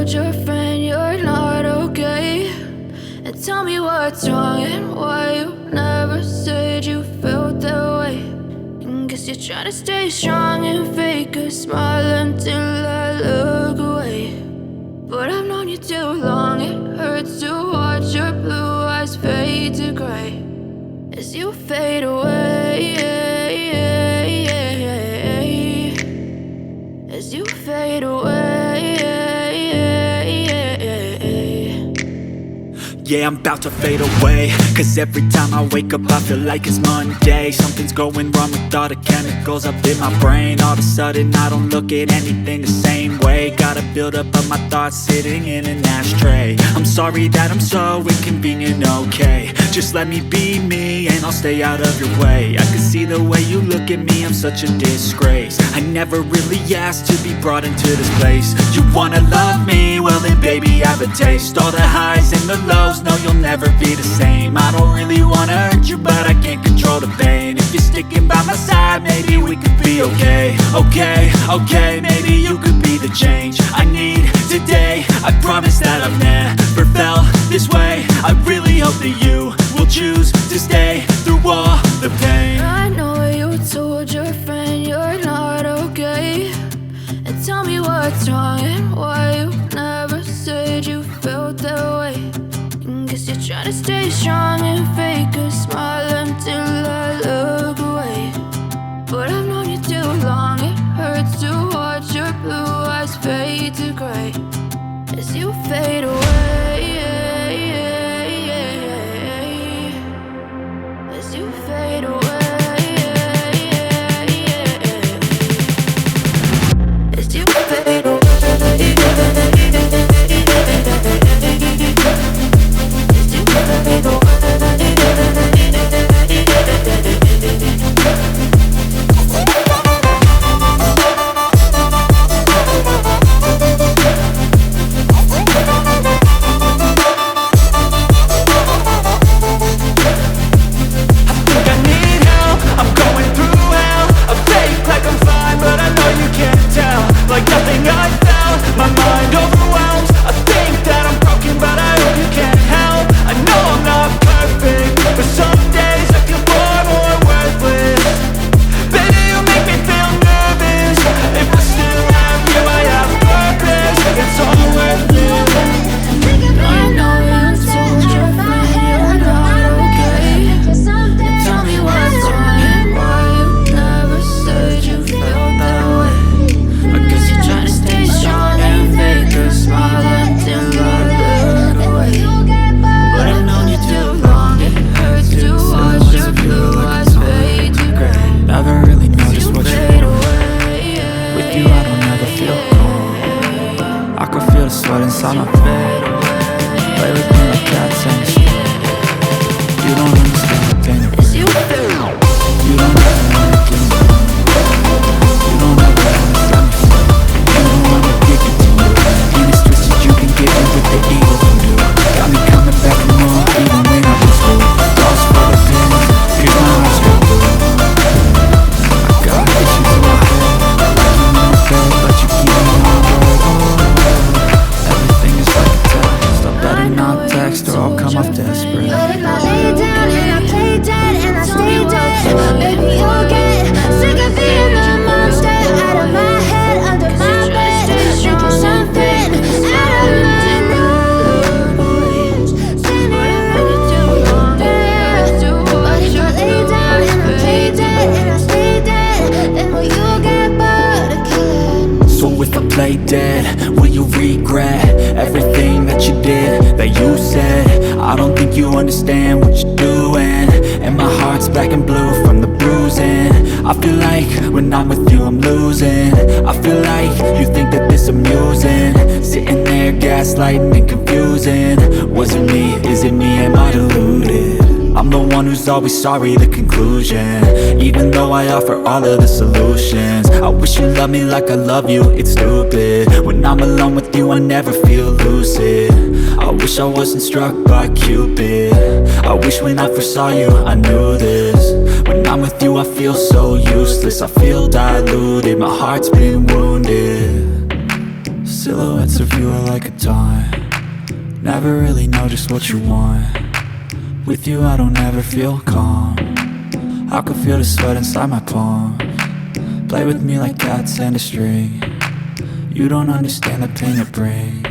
told your friend you're not okay? And tell me what's wrong and why you never said you felt that way. And guess you're trying to stay strong and fake a smile until I look away. But I've known you too long, it hurts to watch your blue eyes fade to gray as you fade away, as you fade away. Yeah, I'm about to fade away, cause every time I wake up I feel like it's Monday. Something's going wrong with all the chemicals up in my brain. All of a sudden I don't look at anything the same way. Gotta build up of my thoughts sitting in an ashtray. I'm sorry that I'm so inconvenient, okay? Just let me be me and I'll stay out of your way. I can see the way you look at me, I'm such a disgrace. I never really asked to be brought into this place. You wanna love me? Well then baby I have a taste. All the highs and the lows, no you'll never be the same. I don't really wanna hurt you but I can't control the pain. If you're sticking by my side maybe we could be okay. Okay, maybe you could be the change I need today. I promise that I've never felt this way. I really hope that you will choose to stay through all the pain. I know you told your friend you're not okay. And tell me what's wrong and why you never said you felt that way. And guess you're trying to stay strong and fake a smile until I look away. But I've known you too long, it hurts to watch your blue eyes fade to gray as you fade away, as you fade away, as you fade away. Sweat inside my palm. Play with me like cats in the street. You don't understand the pain of it. You don't ever wanna give me. You don't ever wanna set me free. You don't wanna give it to me. And it's twisted you can get it with the evil voodoo. Got me coming back for more even when I was through. Lost for the pain, here's my heart straight blue. I got issues in my head, like you in the bed, but you keep me on board. Better not text or I'll come off desperate. But if I lay down and I play dead and I stay dead, maybe you'll get sick of being a monster out of my head, under my bed, drinking something out of my nose. Standing around there. But if I lay down and I play dead and I stay dead, then will you get bored of killing? So if I play dead, will you regret everything that you did, that you said? I don't think you understand what you're doing, and my heart's black and blue from the bruising. I feel like when I'm with you I'm losing. I feel like you think that this amusing, sitting there gaslighting and confusing. Was it me? Is it me? Am I deluded? I'm the one who's always sorry, the conclusion. Even though I offer all of the solutions, I wish you loved me like I love you, it's stupid. When I'm alone with you I never feel lucid. I wish I wasn't struck by Cupid. I wish when I first saw you I knew this. When I'm with you I feel so useless, I feel diluted, my heart's been wounded. Silhouettes of you are like a taunt. Never really know just what you want. With you I don't ever feel calm. I can feel the sweat inside my palm. Play with me like cats and a string. You don't understand the pain it brings.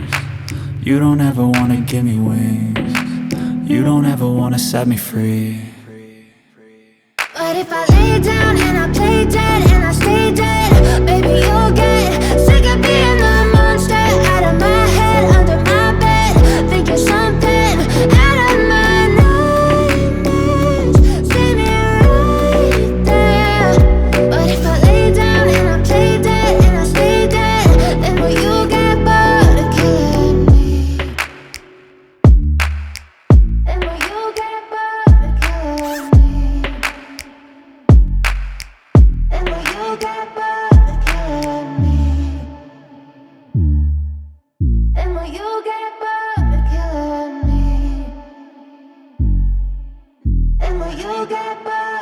You don't ever wanna give me wings. You don't ever wanna set me free. But if I lay down and I play dead and I stay dead, baby, you'll get sick of being the monster out of my head, under my bed, thinking something out of my nightmares. See me right there. But if I lay down and I play dead and I stay dead, then will you get bored of killing me? Then will you get bored of killing me? And will you get bored of killing me? And will you get bored of killing me? And will you get bored?